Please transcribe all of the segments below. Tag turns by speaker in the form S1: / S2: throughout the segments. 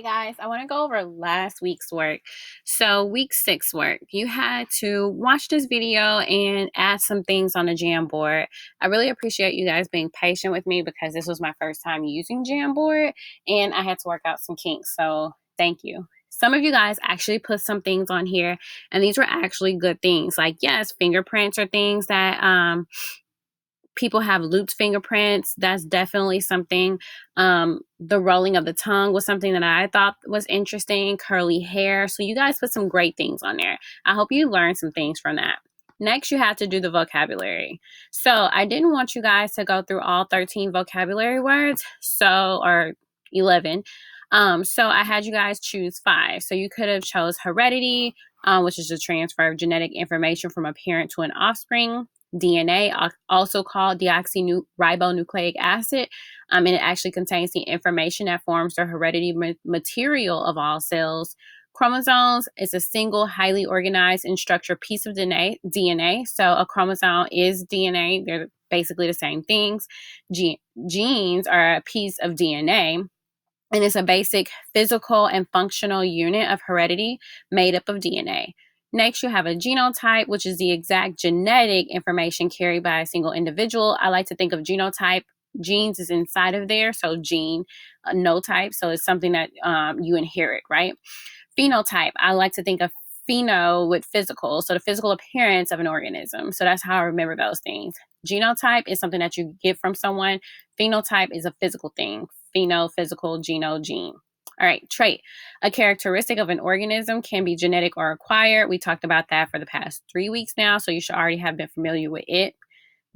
S1: Hey guys, I want to go over last week's work. So, week 6 work, you had to watch this video and add some things on the Jamboard. I really appreciate you guys being patient with me because this was my first time using Jamboard and I had to work out some kinks. So, thank you. Some of you guys actually put some things on here, and these were actually good things. Like, yes, fingerprints are things that people have looped fingerprints. That's definitely something. The rolling of the tongue was something that I thought was interesting. Curly hair. So you guys put some great things on there. I hope you learned some things from that. Next, you have to do the vocabulary. So I didn't want you guys to go through all 13 vocabulary words. Or 11. So I had you guys choose 5. So you could have chose heredity, which is the transfer of genetic information from a parent to an offspring. DNA, also called deoxyribonucleic acid, and it actually contains the information that forms the heredity material of all cells. Chromosomes is a single, highly organized and structured piece of DNA. So a chromosome is DNA. They're basically the same things. Genes are a piece of DNA, and it's a basic physical and functional unit of heredity made up of DNA. Next, you have a genotype, which is the exact genetic information carried by a single individual. I like to think of genotype. Genes is inside of there, so gene, no type, so it's something that you inherit, right? Phenotype, I like to think of pheno with physical, so the physical appearance of an organism. So that's how I remember those things. Genotype is something that you get from someone. Phenotype is a physical thing. Pheno, physical, gene. All right, trait. A characteristic of an organism can be genetic or acquired. We talked about that for the past 3 weeks now, so you should already have been familiar with it.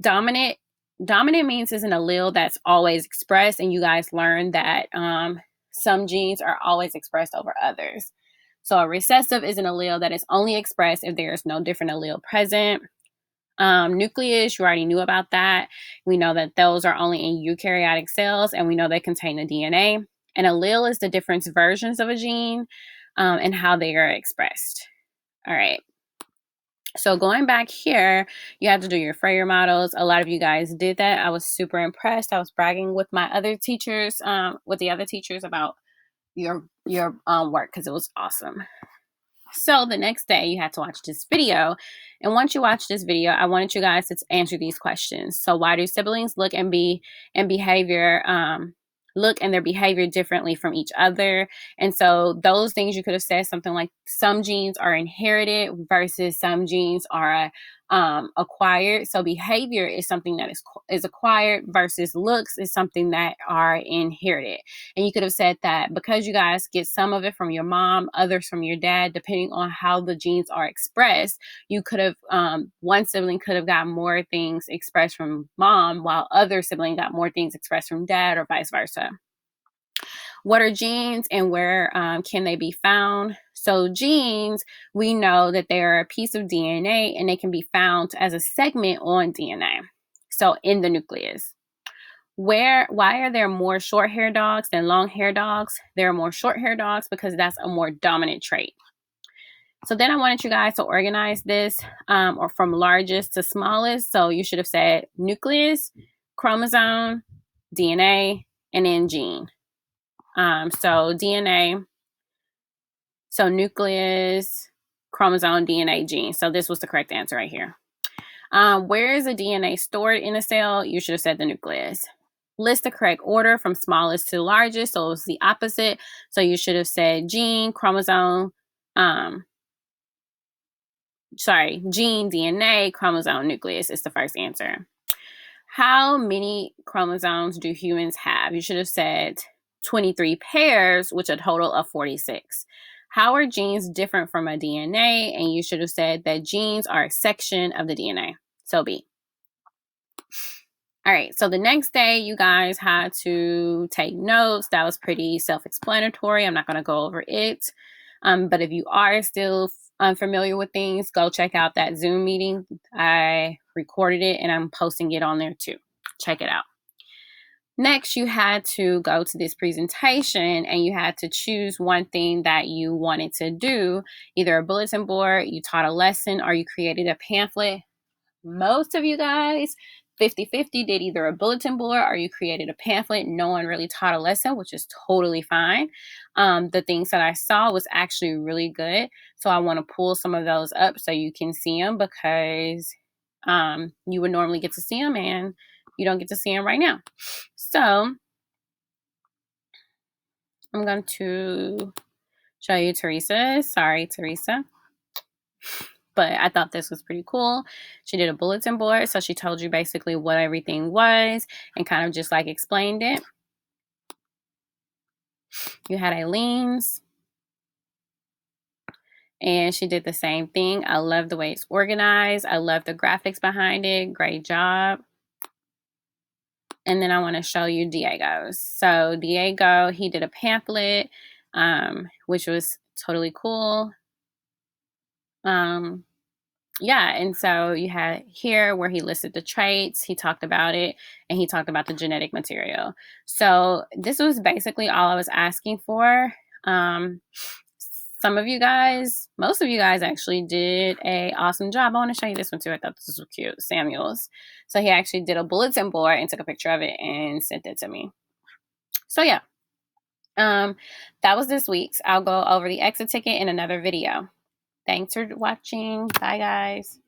S1: Dominant. Dominant means it's an allele that's always expressed, and you guys learned that some genes are always expressed over others. So a recessive is an allele that is only expressed if there is no different allele present. Nucleus, you already knew about that. We know that those are only in eukaryotic cells, and we know they contain the DNA. An allele is the different versions of a gene and how they are expressed. All right. So going back here, you have to do your Freyer models. A lot of you guys did that. I was super impressed. I was bragging with my other teachers, with the other teachers about your work because it was awesome. So the next day you had to watch this video. And once you watch this video, I wanted you guys to answer these questions. So why do siblings look and their behavior differently from each other? And so those things you could have said something like some genes are inherited versus some genes are acquired. So behavior is something that is acquired versus looks is something that are inherited. And you could have said that because you guys get some of it from your mom, others from your dad, depending on how the genes are expressed, you could have, one sibling could have got more things expressed from mom, while other sibling got more things expressed from dad, or vice versa. What are genes and where can they be found? So genes, we know that they are a piece of DNA and they can be found as a segment on DNA. So in the nucleus. Why are there more short-haired dogs than long-haired dogs? There are more short-haired dogs because that's a more dominant trait. So then I wanted you guys to organize this or from largest to smallest. So you should have said nucleus, chromosome, DNA, and then gene. So DNA, so nucleus, chromosome, DNA, gene. So this was the correct answer right here. Where is the DNA stored in a cell? You should have said the nucleus. List the correct order from smallest to largest. So it's the opposite. So you should have said gene, chromosome, gene, DNA, chromosome, nucleus is the first answer. How many chromosomes do humans have? You should have said 23 pairs, which a total of 46. How are genes different from a DNA? And you should have said that genes are a section of the DNA. So B. All right, so the next day you guys had to take notes. That was pretty self-explanatory. I'm not going to go over it. But if you are still unfamiliar with things, go check out that Zoom meeting. I recorded it and I'm posting it on there too. Check it out. Next, you had to go to this presentation and you had to choose one thing that you wanted to do, either a bulletin board, you taught a lesson, or you created a pamphlet. Most of you guys 50-50, did either a bulletin board or you created a pamphlet. No one really taught a lesson, which is totally fine. The things that I saw was actually really good. So I want to pull some of those up so you can see them, because you would normally get to see them and you don't get to see them right now. So I'm going to show you Teresa. Sorry, Teresa. But I thought this was pretty cool. She did a bulletin board, so she told you basically what everything was and kind of just like explained it. You had Eileen's, and she did the same thing. I love the way it's organized. I love the graphics behind it. Great job. And then I want to show you Diego's. So Diego, he did a pamphlet, which was totally cool. Yeah, and so you had here where he listed the traits, he talked about it, and he talked about the genetic material. So this was basically all I was asking for. Some of you guys, most of you guys actually did a awesome job. I want to show you this one too. I thought this was cute. Samuel's. So he actually did a bulletin board and took a picture of it and sent it to me. So yeah, that was this week's. I'll go over the exit ticket in another video. Thanks for watching. Bye, guys.